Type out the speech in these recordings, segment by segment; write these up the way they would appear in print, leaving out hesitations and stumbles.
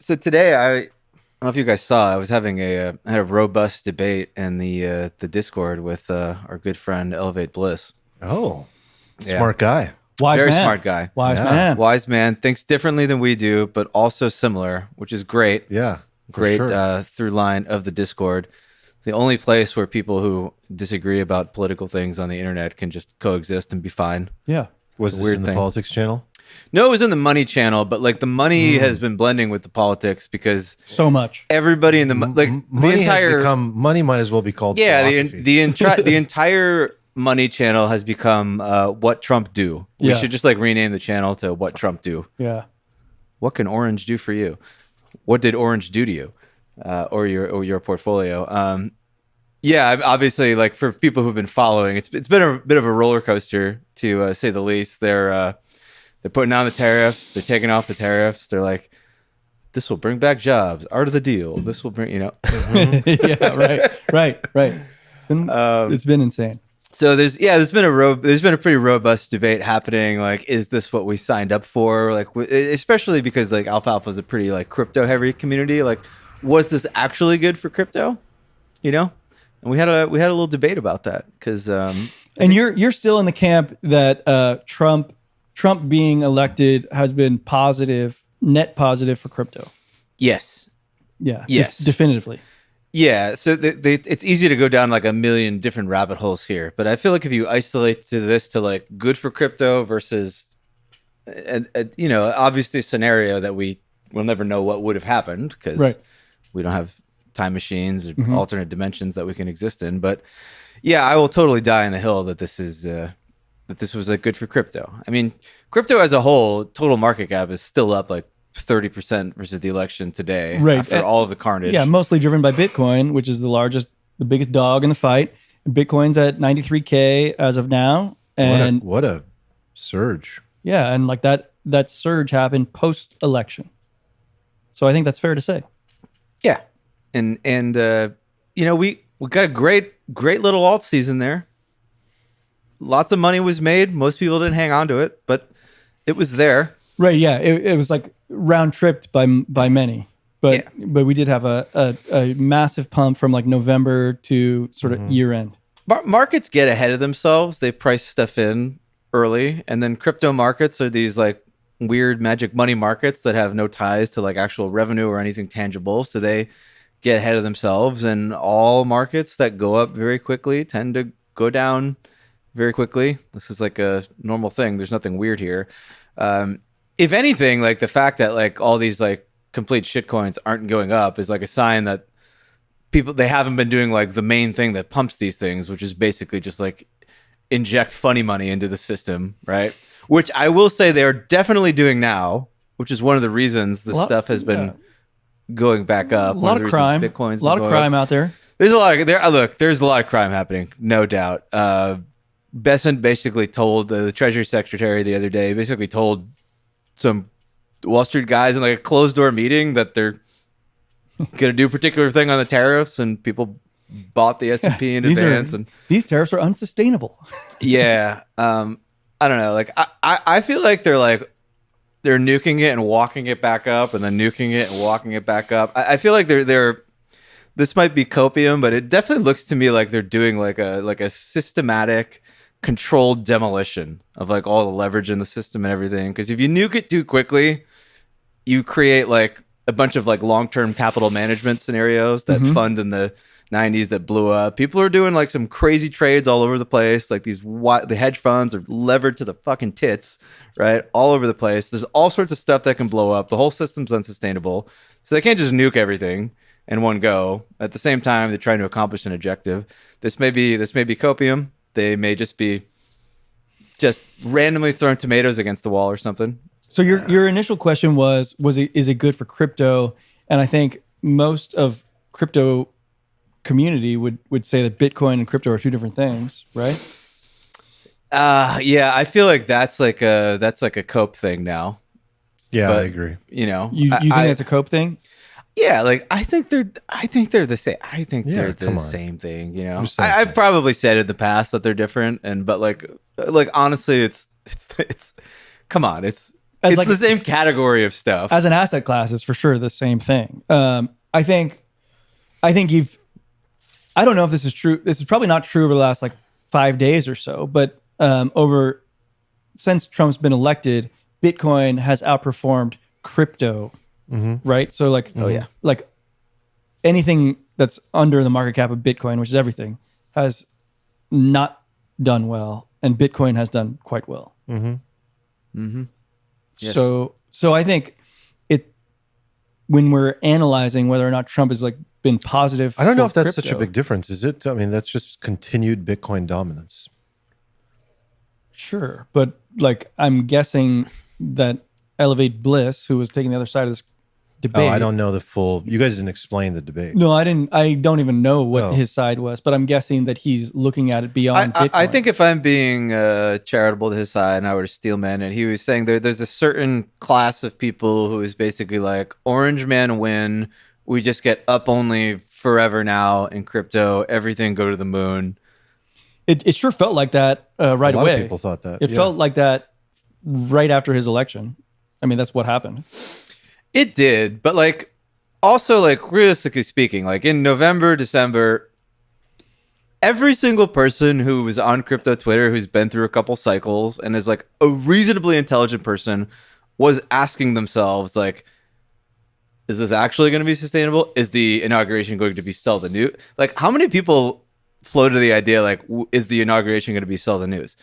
So today, I don't know if you guys saw, I was having I had a robust debate in the Discord with our good friend Elevate Bliss. Oh, Yeah. smart guy. Wise Very man. smart guy. Wise Yeah. man. Wise man, thinks differently than we do, but also similar, which is great. Yeah, for Great sure. through line of the Discord. The only place where people who disagree about political things on the internet can just coexist and be fine. Yeah. Was It's a this weird in the thing. politics channel? No, it was in the money channel, but like the money has been blending with the politics because So much. everybody in the like the Money entire has become money. Might as well be called philosophy. the entire money channel has become what Trump do. We Yeah. should just like rename the channel to what Trump do. Yeah. What can Orange do for you? What did Orange do to you, or your portfolio? Yeah, obviously, like for people who've been following, it's been a bit of a roller coaster to say the least. They're putting down the tariffs. They're taking off the tariffs. They're like, this will bring back jobs. Art of the deal. This will bring, Yeah. Right. It's been insane. So there's been a pretty robust debate happening. Like, is this what we signed up for? Like, especially because like Alfalfa is a pretty like crypto heavy community. Like, was this actually good for crypto? And we had a little debate about that because And you're still in the camp that Trump being elected has been positive, net positive for crypto. yes. Yeah. Yes. Definitively. Yeah, so it's easy to go down like a million different rabbit holes here, but I feel like if you isolate this to like good for crypto versus, obviously a scenario that we will never know what would have happened because Right. we don't have time machines or alternate dimensions that we can exist in. But yeah, I will totally die on the hill that this was like good for crypto. I mean, crypto as a whole, total market cap is still up like 30% versus the election today, Right. after all of the carnage. Yeah. Mostly driven by Bitcoin, which is the biggest dog in the fight. Bitcoin's at 93K as of now. And what a surge. yeah, and like that surge happened post election. So I think that's fair to say. Yeah, and we got a great little alt season there. Lots of money was made. Most people didn't hang on to it, but it was there. Right. Yeah. It was like round tripped by many, but we did have a massive pump from like November to sort of year end. Markets get ahead of themselves. They price stuff in early, and then crypto markets are these like weird magic money markets that have no ties to like actual revenue or anything tangible. So they get ahead of themselves, and all markets that go up very quickly tend to go down very quickly. This is like a normal thing. There's nothing weird here. If anything, like the fact that like all these like complete shitcoins aren't going up is like a sign that they haven't been doing like the main thing that pumps these things, which is basically just like inject funny money into the system, right? Which I will say they are definitely doing now, which is one of the reasons this stuff has been going back up. A lot of crime. Bitcoin's A lot of crime out there. There's a lot of there's a lot of crime happening, no doubt. Besant basically told the Treasury Secretary the other day, basically told some Wall Street guys in like a closed door meeting that they're gonna do a particular thing on the tariffs, and people bought the S&P in advance. And these tariffs are unsustainable. yeah, I don't know. Like I feel like they're nuking it and walking it back up, and then nuking it and walking it back up. I feel like they're this might be copium, but it definitely looks to me like they're doing like a systematic, controlled demolition of like all the leverage in the system and everything. Because if you nuke it too quickly, you create like a bunch of like long-term capital management scenarios that fund in the 90s that blew up. People are doing like some crazy trades all over the place. Like the hedge funds are levered to the fucking tits, right? All over the place. There's all sorts of stuff that can blow up. The whole system's unsustainable. So they can't just nuke everything in one go. At the same time, they're trying to accomplish an objective. This may be copium. They may just be randomly throwing tomatoes against the wall or something. So your initial question is it good for crypto? And I think most of crypto community would say that Bitcoin and crypto are two different things, right? Yeah, I feel like that's like a cope thing now. Yeah, But, I agree. You know, You think that's a cope thing? yeah, like I think they're the same. I think Yeah, they're the come on. same thing. You know, They're the same I've thing. probably said in the past that they're different, but like honestly, it's come on, it's it's the same category of stuff. As an asset class, it's for sure the same thing. I think I don't know if this is true. This is probably not true over the last like 5 days or so, but since Trump's been elected, Bitcoin has outperformed crypto, right? So like, like anything that's under the market cap of Bitcoin, which is everything, has not done well, and Bitcoin has done quite well. Yes. So I think when we're analyzing whether or not Trump has like been positive, I don't know if that's crypto, such a big difference, is it? I mean, that's just continued Bitcoin dominance. Sure, but like I'm guessing that Elevate Bliss, who was taking the other side of this debate. Oh, I don't know the full. You guys didn't explain the debate. No, I didn't. I don't even know what his side was, but I'm guessing that he's looking at it beyond Bitcoin. I think if I'm being charitable to his side and I were to steel man it, he was saying there's a certain class of people who is basically like, orange man win. We just get up only forever now in crypto. Everything go to the moon. It sure felt like that right away. A lot of people thought that. It felt like that right after his election. I mean, that's what happened. It did, but like also like realistically speaking, like in November, December, every single person who was on crypto Twitter who's been through a couple cycles and is like a reasonably intelligent person was asking themselves like, is this actually going to be sustainable? Is the inauguration going to be sell the news? Like, how many people floated the idea like, is the inauguration going to be sell the news?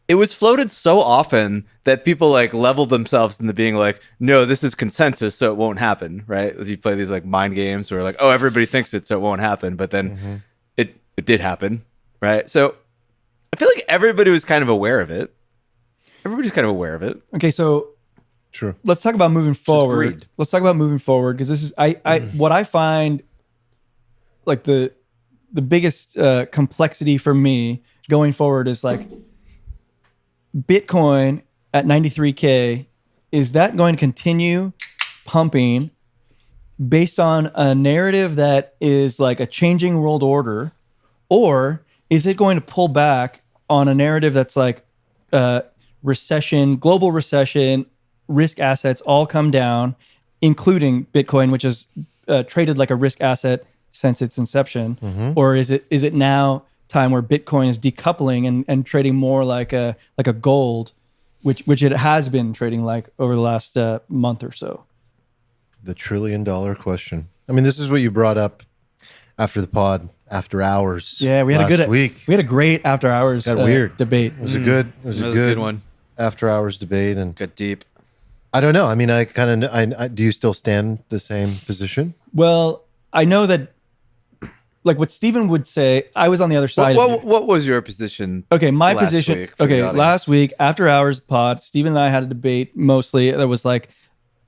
It was floated so often that people like leveled themselves into being like, no, this is consensus, so it won't happen, right? As you play these like mind games where like, oh, everybody thinks it, so it won't happen, but then it did happen, right? So I feel like everybody was kind of aware of it. Everybody's kind of aware of it. Okay, so true. Let's talk about moving forward. Let's talk about moving forward because this is what I find like the biggest complexity for me going forward is like Bitcoin at 93K. Is that going to continue pumping based on a narrative that is like a changing world order, or is it going to pull back on a narrative that's like recession, global recession, risk assets all come down, including Bitcoin, which is traded like a risk asset since its inception? Or is it now time where Bitcoin is decoupling and trading more like a gold, which it has been trading like over the last month or so? The $1 trillion question. I mean, this is what you brought up after the pod, after hours. Yeah, we had week. We had a great after hours weird debate. It was a good one. After hours debate and got deep. I don't know. I mean, I do you still stand the same position? Well, I know that like what Steven would say, I was on the other side. What was your position? Okay, my position. Okay, last week after hours pod, Steven and I had a debate. Mostly, that was like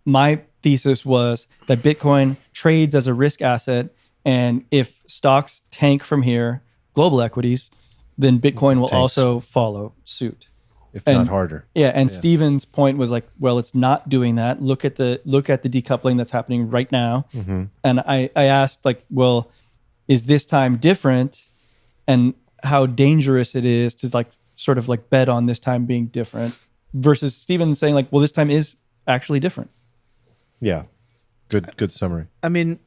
my thesis was that Bitcoin trades as a risk asset, and if stocks tank from here, global equities, then Bitcoin will also follow suit, if not harder. Yeah, and Steven's point was like, well, it's not doing that. Look at the decoupling that's happening right now. And I asked like, well, is this time different, and how dangerous it is to like sort of like bet on this time being different versus Steven saying like, well, this time is actually different. Yeah. Good summary. I mean,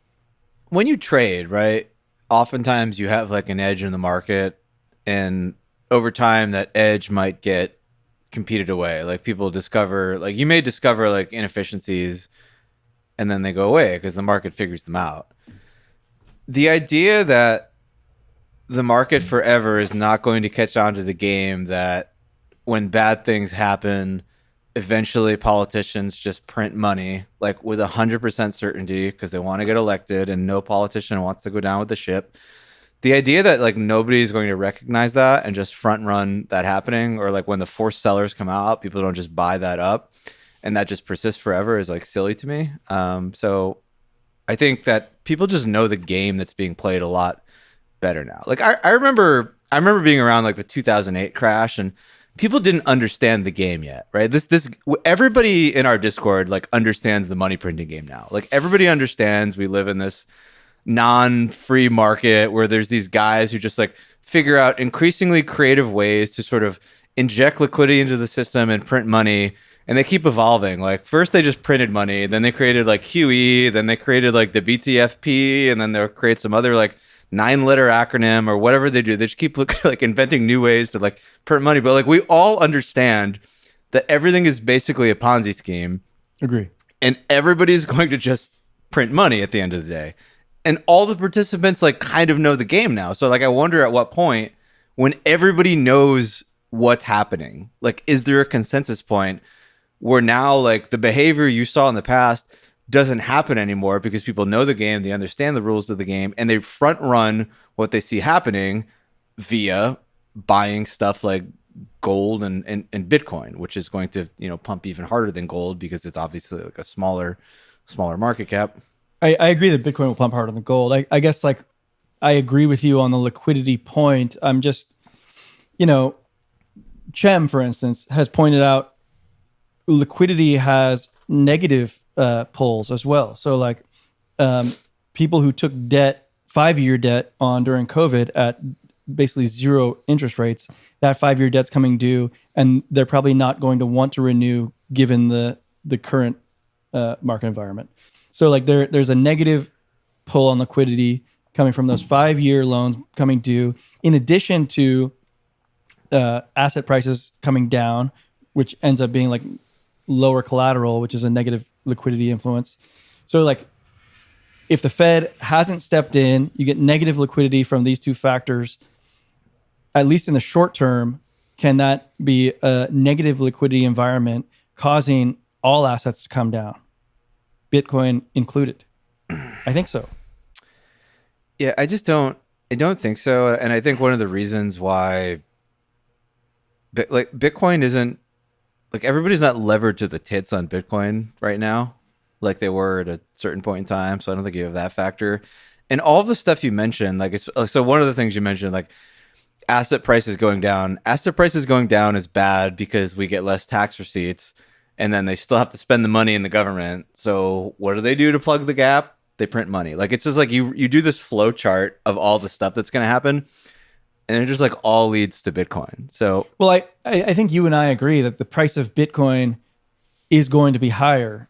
when you trade, right, oftentimes you have like an edge in the market, and over time that edge might get competed away. Like people discover, like you may discover like inefficiencies and then they go away because the market figures them out. The idea that the market forever is not going to catch on to the game, that when bad things happen, eventually politicians just print money like with 100% certainty because they want to get elected and no politician wants to go down with the ship. The idea that like nobody's going to recognize that and just front run that happening, or like when the forced sellers come out, people don't just buy that up and that just persists forever is like silly to me. So I think that people just know the game that's being played a lot better now. Like I remember being around like the 2008 crash, and people didn't understand the game yet, right? This everybody in our Discord like understands the money printing game now. Like everybody understands we live in this non-free market where there's these guys who just like figure out increasingly creative ways to sort of inject liquidity into the system and print money and they keep evolving. Like first they just printed money, then they created like QE, then they created like the BTFP, and then they'll create some other like 9-letter acronym or whatever they do. They just keep like inventing new ways to like print money. But like we all understand that everything is basically a Ponzi scheme. Agree. And everybody's going to just print money at the end of the day. And all the participants like kind of know the game now. So like I wonder at what point when everybody knows what's happening, like is there a consensus point where now like the behavior you saw in the past doesn't happen anymore because people know the game, they understand the rules of the game, and they front run what they see happening via buying stuff like gold and Bitcoin, which is going to, you know, pump even harder than gold because it's obviously like a smaller market cap. I agree that Bitcoin will pump harder than gold. I guess like I agree with you on the liquidity point. I'm just, you know, Chem, for instance, has pointed out liquidity has negative pulls as well. So like people who took debt, 5-year debt on during COVID at basically zero interest rates, that 5-year debt's coming due, and they're probably not going to want to renew given the current market environment. So like there's a negative pull on liquidity coming from those 5-year loans coming due, in addition to asset prices coming down, which ends up being like lower collateral, which is a negative liquidity influence. So like if the Fed hasn't stepped in, you get negative liquidity from these two factors, at least in the short term. Can that be a negative liquidity environment causing all assets to come down, Bitcoin included? I think so. Yeah, I don't think so. And I think one of the reasons why like Bitcoin isn't like everybody's not levered to the tits on Bitcoin right now like they were at a certain point in time. So I don't think you have that factor. And all of the stuff you mentioned, like it's, so one of the things you mentioned, like asset prices going down. Asset prices going down is bad because we get less tax receipts, and then they still have to spend the money in the government. So what do they do to plug the gap? They print money. Like it's just like you do this flow chart of all the stuff that's going to happen, and it just like all leads to Bitcoin. So well, I think you and I agree that the price of Bitcoin is going to be higher.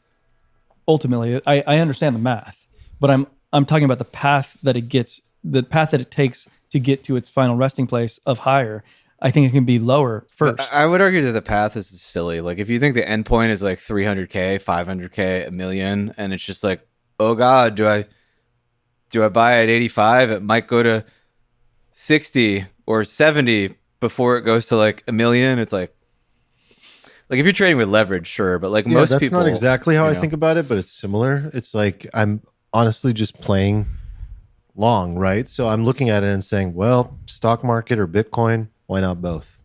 Ultimately, I understand the math, but I'm talking about the path that it takes to get to its final resting place of higher. I think it can be lower first. But I would argue that the path is silly. Like if you think the endpoint is like 300K, 500K, a million, and it's just like, oh God, do I buy at 85? It might go to 60 or 70 before it goes to like a million. It's like if you're trading with leverage, sure, but like most that's people, not exactly how I know. think about it, but it's similar. It's like I'm honestly just playing long, right? So I'm looking at it and saying, well, stock market or Bitcoin, why not both?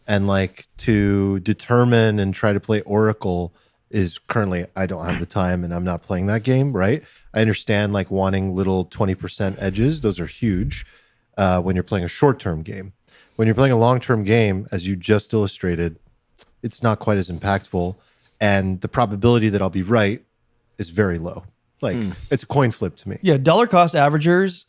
And like to determine and try to play Oracle is currently, I don't have the time and I'm not playing that game, right? I understand like wanting little 20% edges. Those are huge when you're playing a short-term game. When you're playing a long-term game, as you just illustrated, it's not quite as impactful. And the probability that I'll be right is very low. Like it's a coin flip to me. Yeah, dollar cost averagers,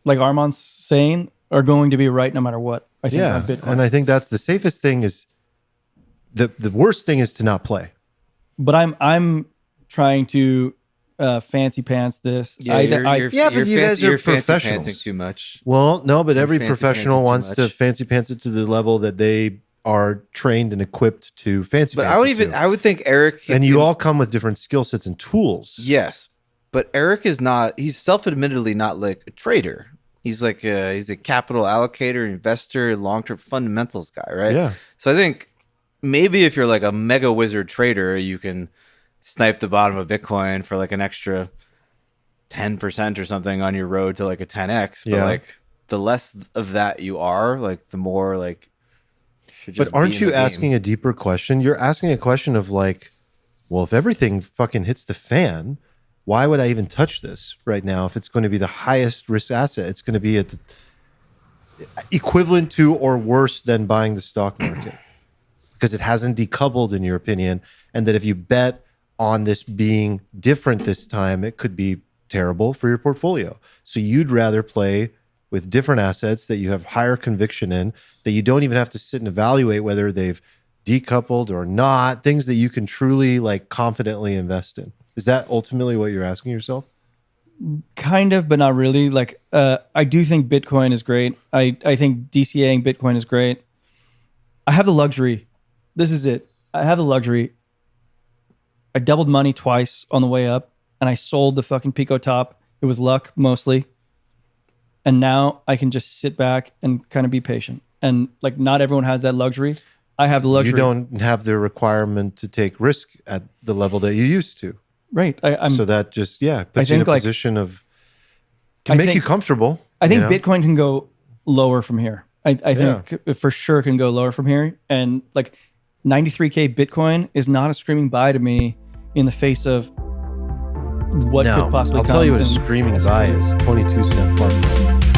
like Arman's saying, are going to be right no matter what. I think on Bitcoin. And I think that's the safest thing. Is the worst thing is to not play. But I'm trying to fancy pants this. But you guys are professionals. Fancy too much. Well, no, but every fancy professional pantsing too wants to much. fancy pants it to the level that they are trained and equipped to fancy But pants it to. I would think Eric, And you all come with different skill sets and tools. yes, but Eric is not. He's self-admittedly not like a trader. He's like he's a capital allocator, investor, long-term fundamentals guy, right? Yeah. So I think maybe if you're like a mega wizard trader, you can snipe the bottom of Bitcoin for like an extra 10% or something on your road to like a 10x. But Yeah. like the less of that you are, like the more like. But aren't you asking a deeper question? You're asking a question of like, well, if everything fucking hits the fan, why would I even touch this right now? If it's going to be the highest risk asset, it's going to be at the equivalent to or worse than buying the stock market because it hasn't decoupled, in your opinion. And that if you bet on this being different this time, it could be terrible for your portfolio. So you'd rather play with different assets that you have higher conviction in, that you don't even have to sit and evaluate whether they've decoupled or not, things that you can truly like confidently invest in. Is that ultimately what you're asking yourself? Kind of, but not really. Like, I do think Bitcoin is great. I think DCAing Bitcoin is great. I have the luxury. This is it. I have the luxury. I doubled money twice on the way up, and I sold the fucking Pico top. It was luck mostly. And now I can just sit back and kind of be patient. And like, not everyone has that luxury. I have the luxury. You don't have the requirement to take risk at the level that you used to. Right. So that just, puts you in a position of, can make you comfortable. I think Bitcoin can go lower from here. I think for sure can go lower from here. And like 93K Bitcoin is not a screaming buy to me in the face of what could possibly come. I'll tell you what a screaming buy is. 22-cent farm.